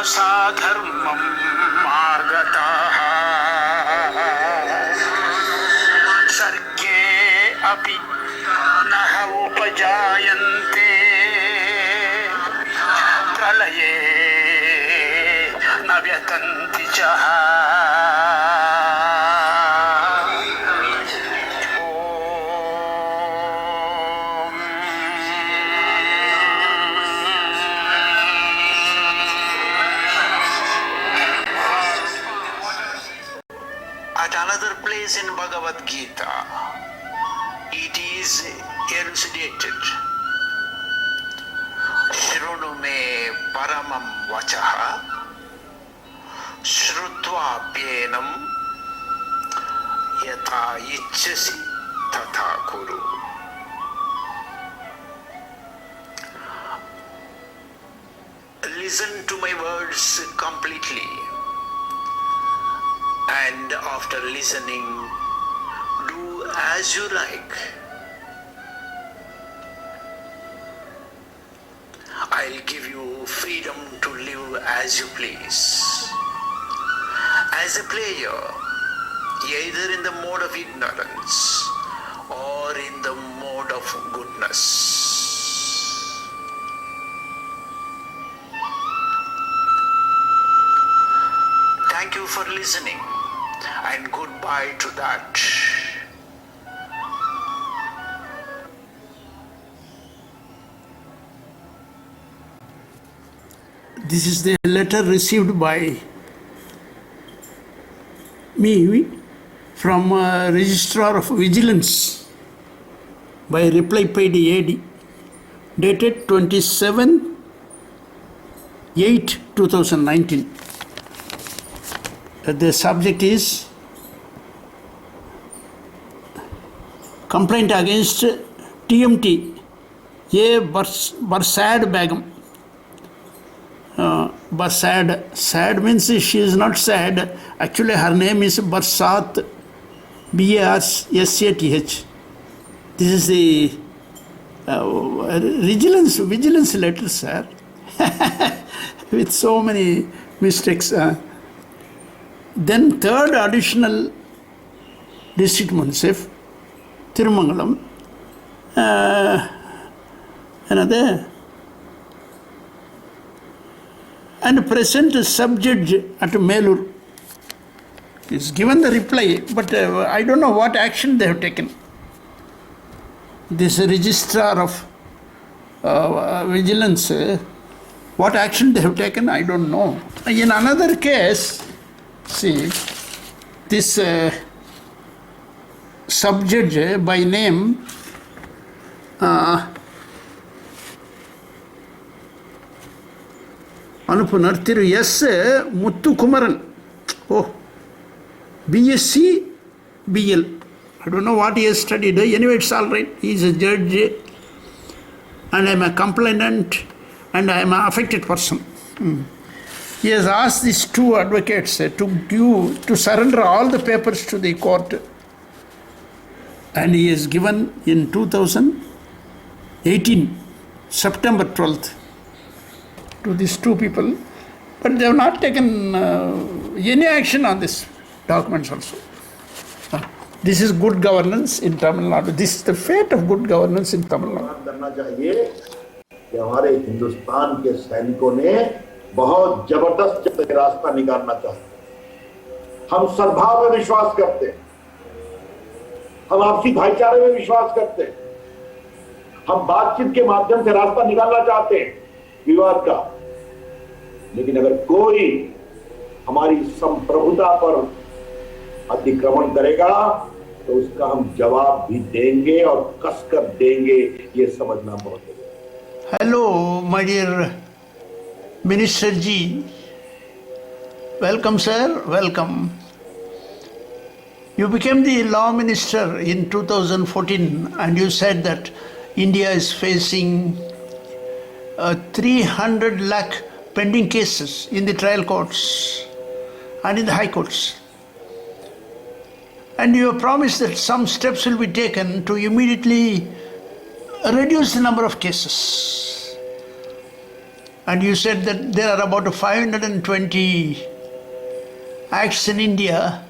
साधर्मं आगताः सर्गे अपि नः उपजायन्ते प्रलये न व्यतन्ति च At another place in Bhagavad Gita, it is elucidated. Shrunu me paramam vachaha shrutva pyenam yatha ichchasi tatha kuru. Listen to my words completely. And after listening, do as you like. I'll give you freedom to live as you please. As a player, either in the mode of ignorance or in the mode of goodness. Thank you for listening. And goodbye to that. This is the letter received by me from Registrar of Vigilance by reply paid AD, dated 27/8/2019. The subject is complaint against TMT, A. Barsad Begum. Barsad, sad means she is not sad. Actually, her name is Barsat, Barsath. This is the vigilance letter, sir, with so many mistakes. Then third additional district municip, Tirumangalam, another, and present sub-judge at Melur is given the reply, but I don't know what action they have taken. This registrar of vigilance, what action they have taken, I don't know. In another case, see, this sub-judge by name Anupunar Thiru S. Muthukumaran. Oh, BSc, BL. I don't know what he has studied. Anyway, it's all right. He is a judge and I am a complainant and I am an affected person. He has asked these two advocates to surrender all the papers to the court. And he has given in 2018, September 12th, to these two people, but they have not taken any action on this documents also. This is good governance in Tamil Nadu. This is the fate of good governance in Tamil Nadu. करना चाहिए कि हमारे हिंदुस्तान के सैनिकों ने बहुत जबरदस्त रास्ता निकालना चाहते। हम सद्भाव में विश्वास करते, हम आपसी भाईचारे में विश्वास करते, हम बातचीत के माध्यम से रास्ता निकालना चाहते हैं विवाद का। लेकिन अगर कोई हमारी संप्रभुता पर अतिक्रमण करेगा तो उसका हम जवाब भी देंगे और कसकर देंगे, ये समझना बहुत है। Hello, my dear Minister Ji. Welcome, sir. Welcome. You became the law minister in 2014 and you said that India is facing 300 lakh pending cases in the trial courts and in the high courts. And you have promised that some steps will be taken to immediately reduce the number of cases. and you said that there are about 520 acts in India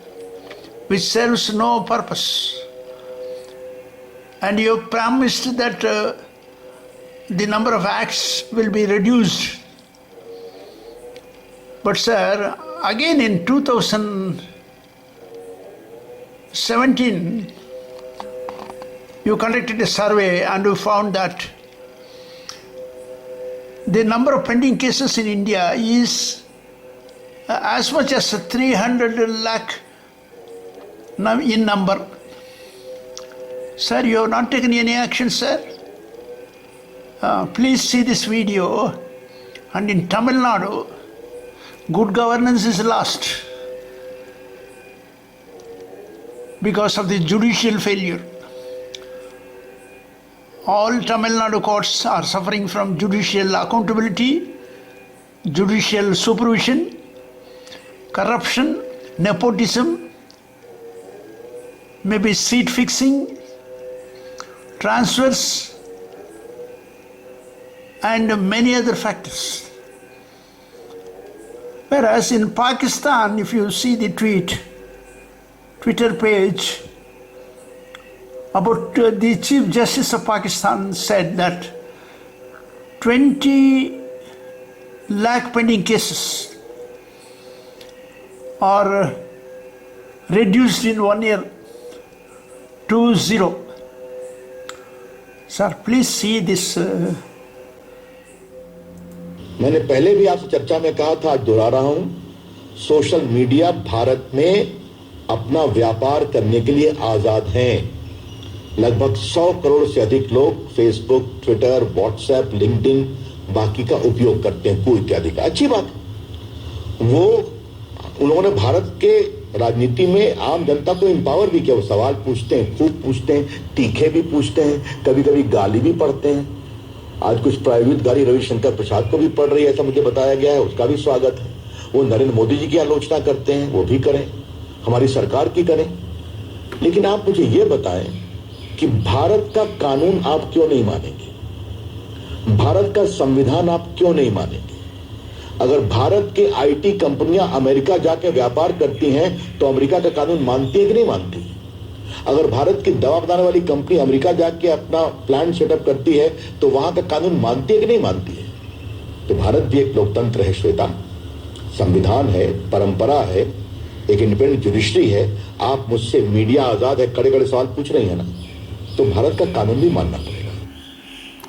which serves no purpose. And you promised that the number of acts will be reduced. But sir, again in 2017, you conducted a survey and you found that the number of pending cases in India is as much as 300 lakh in number. Sir, you have not taken any action, sir. Please see this video. And in Tamil Nadu, good governance is lost because of the judicial failure. All Tamil Nadu courts are suffering from judicial accountability, judicial supervision, corruption, nepotism, maybe seat fixing, transfers, and many other factors. Whereas in Pakistan, if you see the Twitter page about the Chief Justice of Pakistan said that 20 lakh pending cases are reduced in 1 year to 0. Sir, please see this. मैंने पहले भी आपसे चर्चा में कहा था, आज दोहरा रहा हूं, सोशल मीडिया भारत में अपना व्यापार करने के लिए आजाद हैं। लगभग 100 करोड़ से अधिक लोग फेसबुक, ट्विटर, व्हाट्सएप, लिंक्डइन बाकी का उपयोग करते हैं, कोई इत्यादि का। अच्छी बात, वो उन्होंने भारत के राजनीति में आम जनता को एम्पावर भी किया। वो सवाल पूछते हैं, खूब पूछते हैं, तीखे भी पूछते हैं, कभी कभी गाली भी पढ़ते हैं। आज कुछ प्राइवेट गाली रविशंकर प्रसाद को भी पड़ रही है, ऐसा मुझे बताया गया है, उसका भी स्वागत है। वो नरेंद्र मोदी जी की आलोचना करते हैं, वो भी करें, हमारी सरकार की करें। लेकिन आप मुझे ये बताएं कि भारत का कानून आप क्यों नहीं मानेंगे? भारत का संविधान आप क्यों नहीं मानेंगे? अगर भारत के आईटी कंपनियां अमेरिका जाके व्यापार करती हैं तो अमेरिका का कानून मानती है कि नहीं मानती है? अगर भारत की दवा बनाने वाली कंपनी अमेरिका जाके अपना प्लांट सेटअप करती है तो वहां का कानून मानती है कि नहीं मानती है? तो भारत भी एक लोकतंत्र है श्वेता, संविधान है, परंपरा है, एक इंडिपेंडेंट जुडिशरी है। आप मुझसे मीडिया आजाद है, कड़े कड़े सवाल पूछ रही है ना, तो भारत का कानून भी मानना पड़ेगा।